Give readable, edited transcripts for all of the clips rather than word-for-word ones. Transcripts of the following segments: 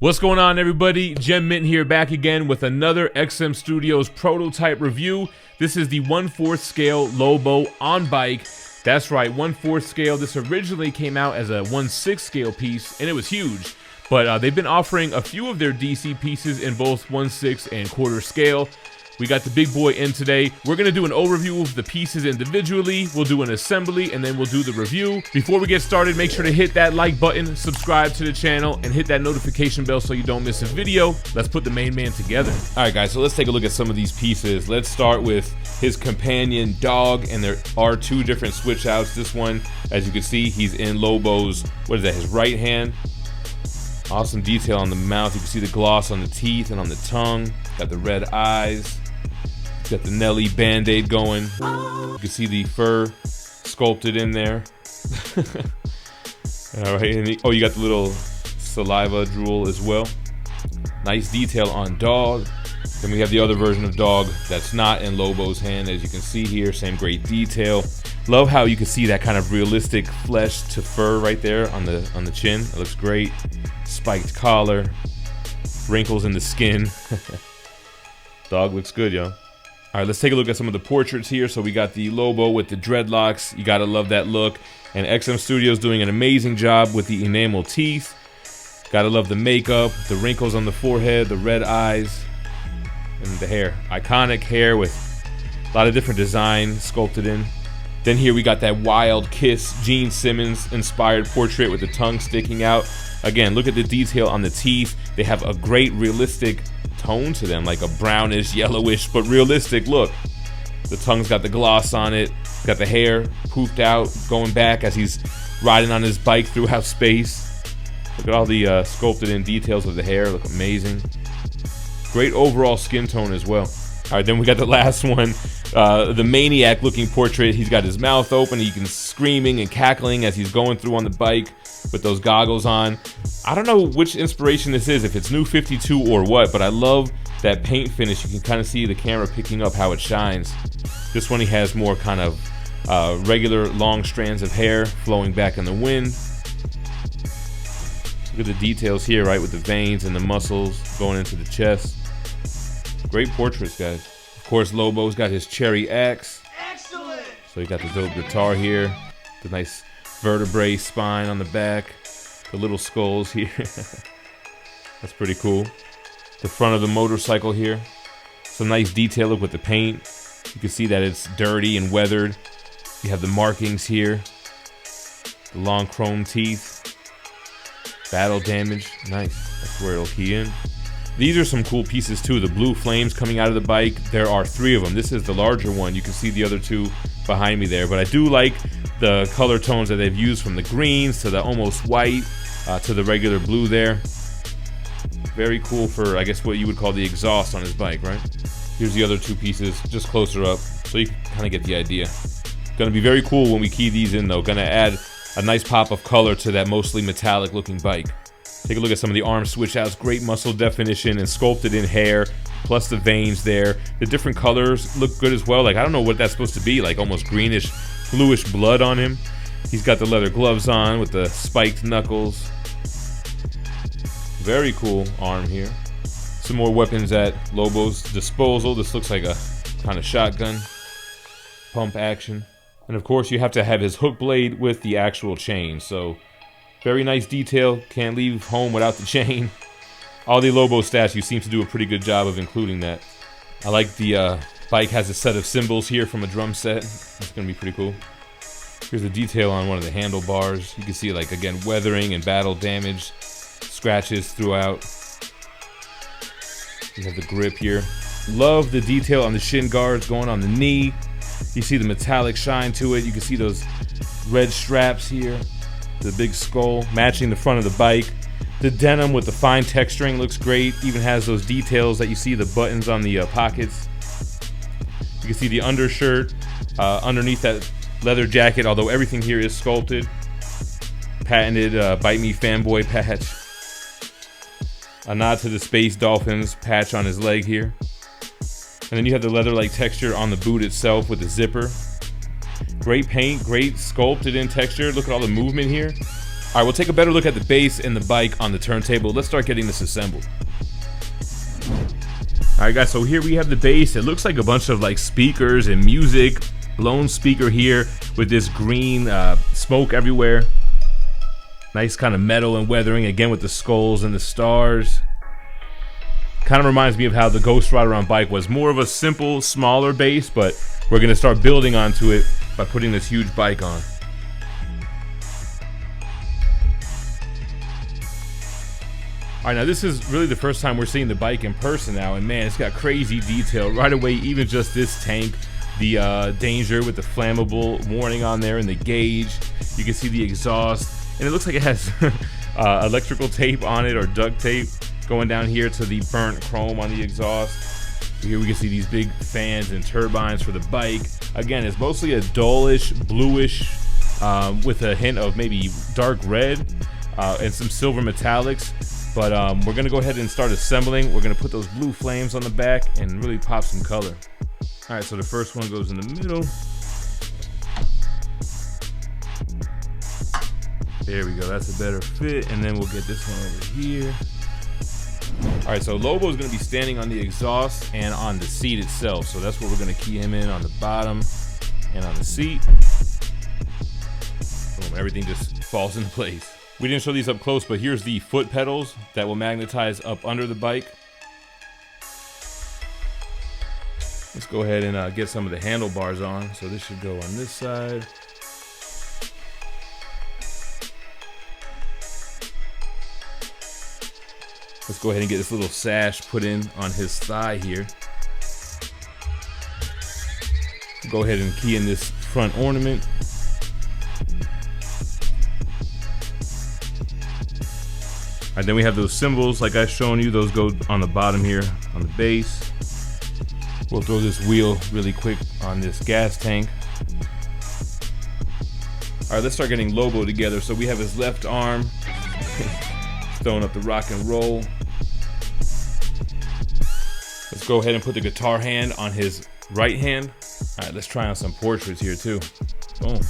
What's going on, everybody? GemMint here, back again with another XM Studios prototype review. This is the 1/4 scale Lobo on bike. That's right, 1/4 scale. This originally came out as a 1/6 scale piece, and it was huge. But they've been offering a few of their DC pieces in both 1/6 and 1/4 scale. We got the big boy in today. We're gonna do an overview of the pieces individually. We'll do an assembly, and then we'll do the review. Before we get started, make sure to hit that like button, subscribe to the channel, and hit that notification bell so you don't miss a video. Let's put the main man together. All right, guys, so let's take a look at some of these pieces. Let's start with his companion dog, and there are two different switch outs. This one, as you can see, he's in Lobo's, what is that, his right hand. Awesome detail on the mouth. You can see the gloss on the teeth and on the tongue. Got the red eyes. Got the Nelly band-aid going. You can see the fur sculpted in there. All right, and you got the little saliva drool as well. Nice detail on dog. Then we have the other version of dog that's not in Lobo's hand, as you can see here. Same great detail. Love how you can see that kind of realistic flesh to fur right there on the chin. It looks great. Spiked collar, wrinkles in the skin. Dog looks good, yo. All right, let's take a look at some of the portraits here. So we got the Lobo with the dreadlocks. You gotta love that look. And XM Studios doing an amazing job with the enamel teeth. Gotta love the makeup, the wrinkles on the forehead, the red eyes, and the hair. Iconic hair with a lot of different design sculpted in. Then here we got that Wild Kiss Gene Simmons inspired portrait with the tongue sticking out. Again, look at the detail on the teeth. They have a great realistic tone to them, like a brownish, yellowish, but realistic look. The tongue's got the gloss on it, got the hair poofed out, going back as he's riding on his bike throughout space. Look at all the sculpted in details of the hair, look amazing. Great overall skin tone as well. All right, then we got the last one, the maniac looking portrait. He's got his mouth open, he can screaming and cackling as he's going through on the bike with those goggles on. I don't know which inspiration this is, if it's New 52 or what, but I love that paint finish. You can kind of see the camera picking up how it shines. This one he has more kind of regular long strands of hair flowing back in the wind. Look at the details here, right, with the veins and the muscles going into the chest. Great portraits, guys. Of course, Lobo's got his cherry axe. Excellent! So you got the dope guitar here, the nice vertebrae spine on the back, the little skulls here. That's pretty cool. The front of the motorcycle here. Some nice detail with the paint. You can see that it's dirty and weathered. You have the markings here. The long chrome teeth. Battle damage. Nice. That's where it'll key in. These are some cool pieces too. The blue flames coming out of the bike. There are 3 of them. This is the larger one. You can see the other 2 behind me there. But I do like the color tones that they've used, from the greens to the almost white to the regular blue there. Very cool for, I guess, what you would call the exhaust on his bike, right? Here's the other 2 pieces just closer up, so you can kind of get the idea. Gonna be very cool when we key these in though. Gonna add a nice pop of color to that mostly metallic looking bike. Take a look at some of the arm switch outs. Great muscle definition and sculpted in hair, plus the veins there. The different colors look good as well. Like, I don't know what that's supposed to be, like almost greenish, bluish blood on him. He's got the leather gloves on with the spiked knuckles. Very cool arm here. Some more weapons at Lobo's disposal. This looks like a kind of shotgun. Pump action. And of course you have to have his hook blade with the actual chain. So very nice detail. Can't leave home without the chain. All the Lobo statues seem to do a pretty good job of including that. I like the bike has a set of cymbals here from a drum set. That's gonna be pretty cool. Here's the detail on one of the handlebars. You can see, like, again, weathering and battle damage. Scratches throughout. You have the grip here. Love the detail on the shin guards going on the knee. You see the metallic shine to it. You can see those red straps here. The big skull matching the front of the bike. The denim with the fine texturing looks great. Even has those details that you see, the buttons on the pockets. You can see the undershirt underneath that leather jacket, although everything here is sculpted. Patented Bite Me Fanboy patch. A nod to the Space Dolphins patch on his leg here. And then you have the leather-like texture on the boot itself with the zipper. Great paint, great sculpted in texture. Look at all the movement here. All right, we'll take a better look at the base and the bike on the turntable. Let's start getting this assembled. All right, guys, so here we have the base. It looks like a bunch of like speakers and music. Blown speaker here with this green smoke everywhere. Nice kind of metal and weathering, again with the skulls and the stars. Kind of reminds me of how the Ghost Rider on bike was. More of a simple, smaller base, but we're going to start building onto it by putting this huge bike on. Alright, now this is really the first time we're seeing the bike in person now, and man, it's got crazy detail right away. Even just this tank, the danger with the flammable warning on there and the gauge. You can see the exhaust, and it looks like it has electrical tape on it or duct tape going down here to the burnt chrome on the exhaust. Here we can see these big fans and turbines for the bike. Again, it's mostly a dullish, bluish, with a hint of maybe dark red and some silver metallics. But we're gonna go ahead and start assembling. We're gonna put those blue flames on the back and really pop some color. All right, so the first one goes in the middle. There we go, that's a better fit. And then we'll get this one over here. All right, so Lobo is gonna be standing on the exhaust and on the seat itself. So that's where we're gonna key him in, on the bottom and on the seat. Boom, everything just falls into place. We didn't show these up close, but here's the foot pedals that will magnetize up under the bike. Let's go ahead and get some of the handlebars on. So this should go on this side. Let's go ahead and get this little sash put in on his thigh here. Go ahead and key in this front ornament. All right, then we have those symbols like I've shown you. Those go on the bottom here on the base. We'll throw this wheel really quick on this gas tank. All right, let's start getting Lobo together. So we have his left arm throwing up the rock and roll. Let's go ahead and put the guitar hand on his right hand. All right, let's try on some portraits here too. Boom.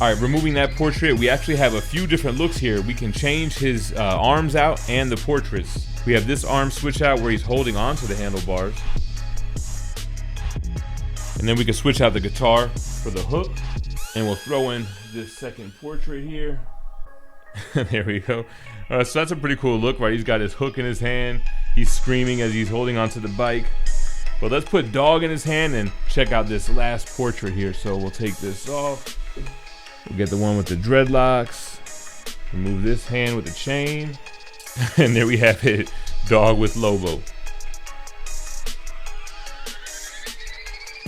All right, removing that portrait, we actually have a few different looks here. We can change his arms out and the portraits. We have this arm switch out where he's holding on to the handlebars. And then we can switch out the guitar for the hook. And we'll throw in this second portrait here. There we go. So that's a pretty cool look, right? He's got his hook in his hand. He's screaming as he's holding onto the bike. But let's put Dog in his hand and check out this last portrait here. So we'll take this off. We'll get the one with the dreadlocks. Remove this hand with the chain. And there we have it, Dog with Lobo.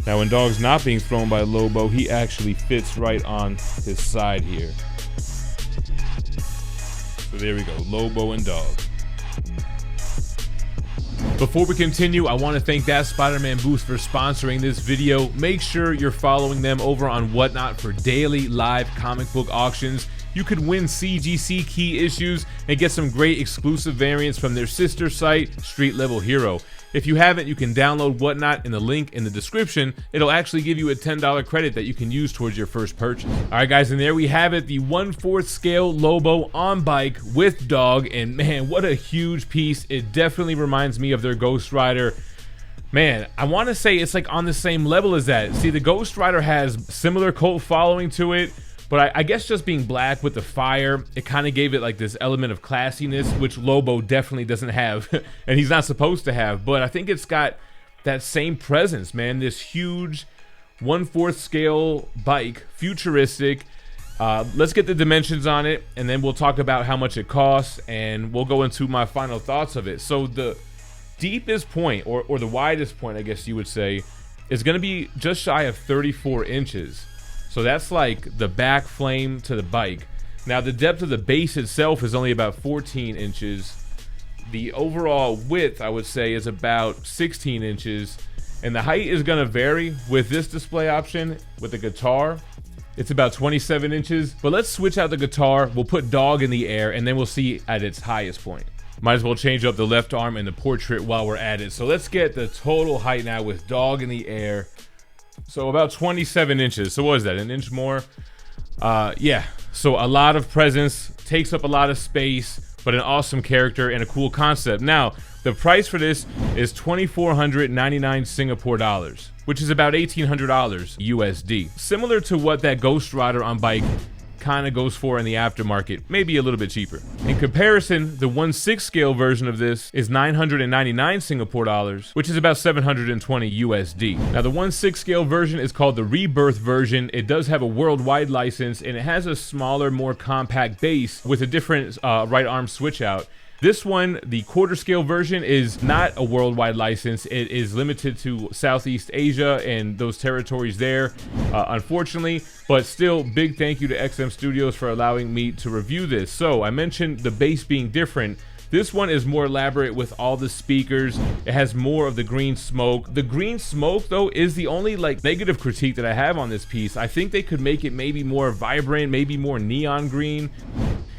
Now when Dog's not being thrown by Lobo, he actually fits right on his side here. So there we go, Lobo and Dog. Before we continue, I want to thank That Spider-Man Booth for sponsoring this video. Make sure you're following them over on Whatnot for daily live comic book auctions. You could win CGC key issues and get some great exclusive variants from their sister site, Street Level Hero. If you haven't, you can download Whatnot in the link in the description. It'll actually give you a $10 credit that you can use towards your first purchase. All right, guys, and there we have it, the 1/4 scale Lobo on bike with Dog. And man, what a huge piece. It definitely reminds me of their Ghost Rider. Man, I want to say it's like on the same level as that. See, the Ghost Rider has similar cult following to it. But I guess just being black with the fire, it kind of gave it like this element of classiness, which Lobo definitely doesn't have, and he's not supposed to have. But I think it's got that same presence, man. This huge 1/4 scale bike, futuristic. Let's get the dimensions on it, and then we'll talk about how much it costs, and we'll go into my final thoughts of it. So the deepest point, or the widest point, I guess you would say, is going to be just shy of 34 inches. So that's like the back flame to the bike. Now the depth of the base itself is only about 14 inches. The overall width, I would say, is about 16 inches. And the height is gonna vary with this display option. With the guitar, it's about 27 inches. But let's switch out the guitar. We'll put Dog in the air, and then we'll see at its highest point. Might as well change up the left arm and the portrait while we're at it. So let's get the total height now with Dog in the air. So about 27 inches. So what is that, an inch more? Yeah, so a lot of presence, takes up a lot of space, but an awesome character and a cool concept. Now, the price for this is 2,499 Singapore dollars, which is about $1,800 USD. Similar to what that Ghost Rider on bike kind of goes for in the aftermarket, maybe a little bit cheaper. In comparison, the 1/6 scale version of this is 999 Singapore dollars, which is about 720 USD. Now the 1/6 scale version is called the Rebirth version. It does have a worldwide license and it has a smaller, more compact base with a different right arm switch out. This one, the quarter scale version, is not a worldwide license. It is limited to Southeast Asia and those territories there, unfortunately. But still, big thank you to XM Studios for allowing me to review this. So I mentioned the bass being different. This one is more elaborate with all the speakers. It has more of the green smoke. The green smoke, though, is the only like negative critique that I have on this piece. I think they could make it maybe more vibrant, maybe more neon green.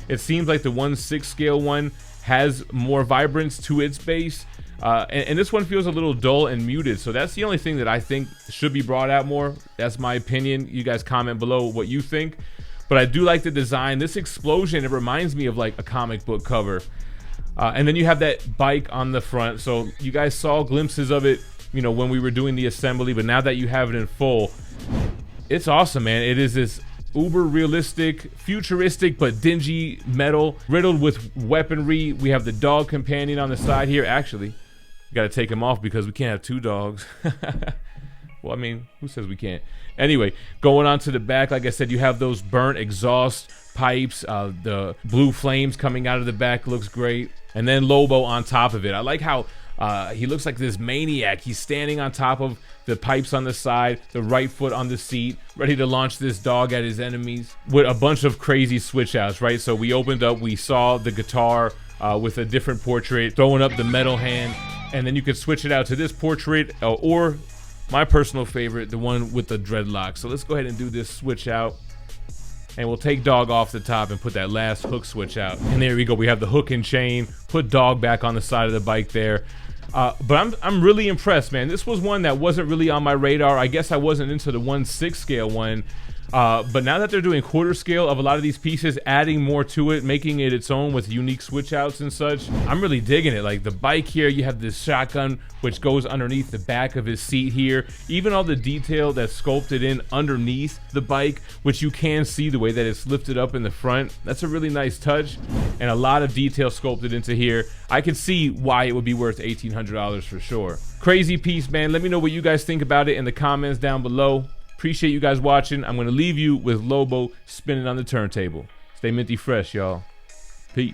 It seems like the 1/6 scale one has more vibrance to its bass, and this one feels a little dull and muted, so that's the only thing that I think should be brought out more. That's my opinion. You guys comment below what you think, but I do like the design. This explosion, it reminds me of like a comic book cover, and then you have that bike on the front, so you guys saw glimpses of it, you know, when we were doing the assembly, but now that you have it in full, it's awesome, man. It is this uber realistic, futuristic, but dingy metal, riddled with weaponry. We have the dog companion on the side here. Actually, we gotta take him off because we can't have two dogs. Well, I mean, who says we can't? Anyway, going on to the back, like I said, you have those burnt exhaust pipes. The blue flames coming out of the back looks great. And then Lobo on top of it. I like how he looks like this maniac. He's standing on top of the pipes on the side, the right foot on the seat, ready to launch this dog at his enemies with a bunch of crazy switch outs, right? So we opened up, we saw the guitar with a different portrait, throwing up the metal hand, and then you could switch it out to this portrait or my personal favorite, the one with the dreadlocks. So let's go ahead and do this switch out. And we'll take dog off the top and put that last hook switch out. And there we go, we have the hook and chain, put dog back on the side of the bike there. But I'm really impressed, man. This was one that wasn't really on my radar. I guess I wasn't into the 1/6 scale one. But now that they're doing quarter scale of a lot of these pieces, adding more to it, making it its own with unique switch outs and such, I'm really digging it. Like the bike here, you have this shotgun which goes underneath the back of his seat here. Even all the detail that's sculpted in underneath the bike, which you can see the way that it's lifted up in the front. That's a really nice touch, and a lot of detail sculpted into here. I can see why it would be worth $1,800 for sure. Crazy piece, man. Let me know what you guys think about it in the comments down below. Appreciate you guys watching. I'm going to leave you with Lobo spinning on the turntable. Stay minty fresh, y'all. Peace.